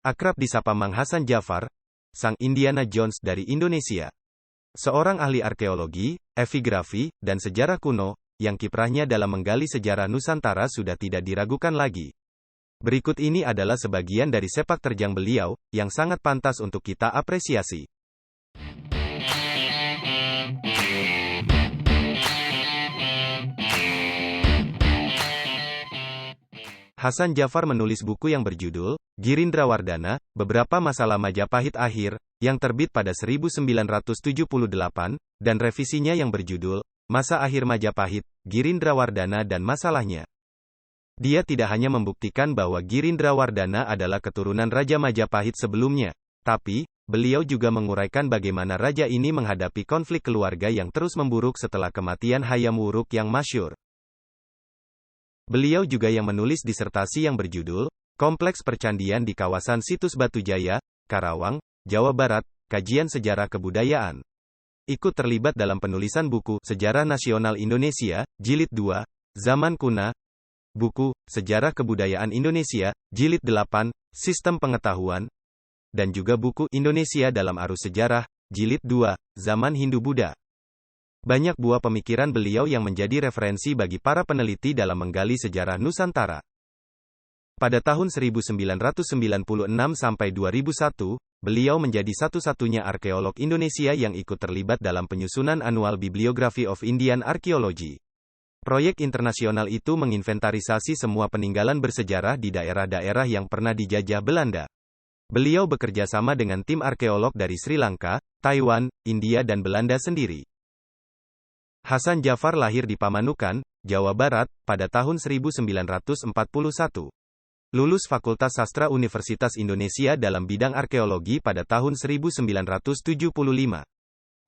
Akrab disapa Mang Hasan Jafar, sang Indiana Jones dari Indonesia. Seorang ahli arkeologi, epigrafi, dan sejarah kuno, yang kiprahnya dalam menggali sejarah Nusantara sudah tidak diragukan lagi. Berikut ini adalah sebagian dari sepak terjang beliau, yang sangat pantas untuk kita apresiasi. Hasan Jafar menulis buku yang berjudul Girindrawardhana, Beberapa Masalah Majapahit Akhir, yang terbit pada 1978, dan revisinya yang berjudul Masa Akhir Majapahit, Girindrawardhana dan Masalahnya. Dia tidak hanya membuktikan bahwa Girindrawardhana adalah keturunan Raja Majapahit sebelumnya, tapi beliau juga menguraikan bagaimana raja ini menghadapi konflik keluarga yang terus memburuk setelah kematian Hayam Wuruk yang masyhur. Beliau juga yang menulis disertasi yang berjudul Kompleks Percandian di Kawasan Situs Batujaya, Karawang, Jawa Barat, Kajian Sejarah Kebudayaan. Ikut terlibat dalam penulisan buku Sejarah Nasional Indonesia, Jilid 2, Zaman Kuna, buku Sejarah Kebudayaan Indonesia, Jilid 8, Sistem Pengetahuan, dan juga buku Indonesia dalam Arus Sejarah, Jilid 2, Zaman Hindu-Buddha. Banyak buah pemikiran beliau yang menjadi referensi bagi para peneliti dalam menggali sejarah Nusantara. Pada tahun 1996 sampai 2001, beliau menjadi satu-satunya arkeolog Indonesia yang ikut terlibat dalam penyusunan Annual Bibliography of Indian Archaeology. Proyek internasional itu menginventarisasi semua peninggalan bersejarah di daerah-daerah yang pernah dijajah Belanda. Beliau bekerja sama dengan tim arkeolog dari Sri Lanka, Taiwan, India dan Belanda sendiri. Hasan Jafar lahir di Pamanukan, Jawa Barat, pada tahun 1941. Lulus Fakultas Sastra Universitas Indonesia dalam bidang arkeologi pada tahun 1975.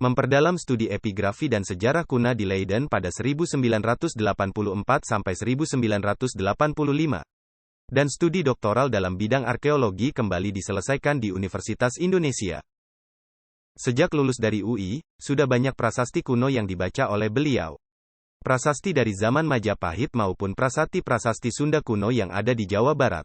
Memperdalam studi epigrafi dan sejarah kuna di Leiden pada 1984 sampai 1985. Dan studi doktoral dalam bidang arkeologi kembali diselesaikan di Universitas Indonesia. Sejak lulus dari UI, sudah banyak prasasti kuno yang dibaca oleh beliau. Prasasti dari zaman Majapahit maupun prasasti-prasasti Sunda kuno yang ada di Jawa Barat.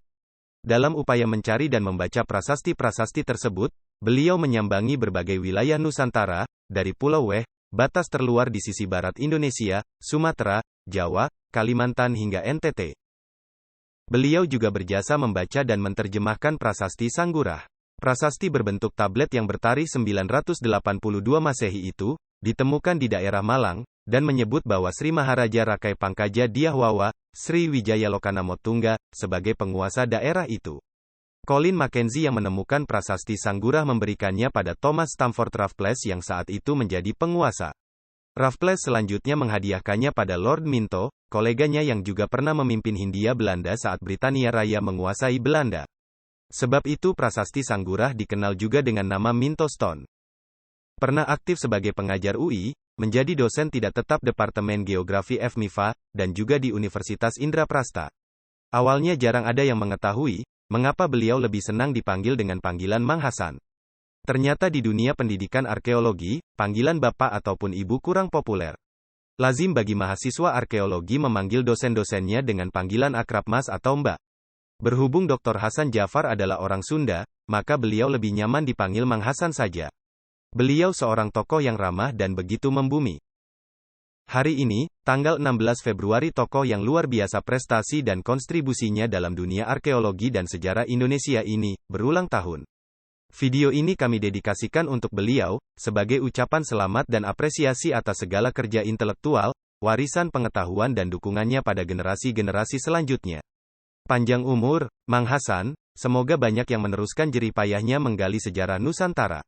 Dalam upaya mencari dan membaca prasasti-prasasti tersebut, beliau menyambangi berbagai wilayah Nusantara, dari Pulau Weh, batas terluar di sisi barat Indonesia, Sumatera, Jawa, Kalimantan hingga NTT. Beliau juga berjasa membaca dan menerjemahkan prasasti Sanggurah. Prasasti berbentuk tablet yang bertarikh 982 Masehi itu, ditemukan di daerah Malang, dan menyebut bahwa Sri Maharaja Rakai Pangkaja Dyahwawa, Sri Wijaya Lokana Motungga, sebagai penguasa daerah itu. Colin Mackenzie yang menemukan prasasti Sanggurah memberikannya pada Thomas Stamford Raffles yang saat itu menjadi penguasa. Raffles selanjutnya menghadiahkannya pada Lord Minto, koleganya yang juga pernah memimpin Hindia Belanda saat Britania Raya menguasai Belanda. Sebab itu prasasti Sanggurah dikenal juga dengan nama Minto Stone. Pernah aktif sebagai pengajar UI, menjadi dosen tidak tetap Departemen Geografi FMIPA, dan juga di Universitas Indraprasta. Awalnya jarang ada yang mengetahui, mengapa beliau lebih senang dipanggil dengan panggilan Mang Hasan. Ternyata di dunia pendidikan arkeologi, panggilan Bapak ataupun Ibu kurang populer. Lazim bagi mahasiswa arkeologi memanggil dosen-dosennya dengan panggilan akrab Mas atau Mbak. Berhubung Dr. Hasan Jafar adalah orang Sunda, maka beliau lebih nyaman dipanggil Mang Hasan saja. Beliau seorang tokoh yang ramah dan begitu membumi. Hari ini, tanggal 16 Februari tokoh yang luar biasa prestasi dan kontribusinya dalam dunia arkeologi dan sejarah Indonesia ini, berulang tahun. Video ini kami dedikasikan untuk beliau, sebagai ucapan selamat dan apresiasi atas segala kerja intelektual, warisan pengetahuan dan dukungannya pada generasi-generasi selanjutnya. Panjang umur, Mang Hasan, semoga banyak yang meneruskan jerih payahnya menggali sejarah Nusantara.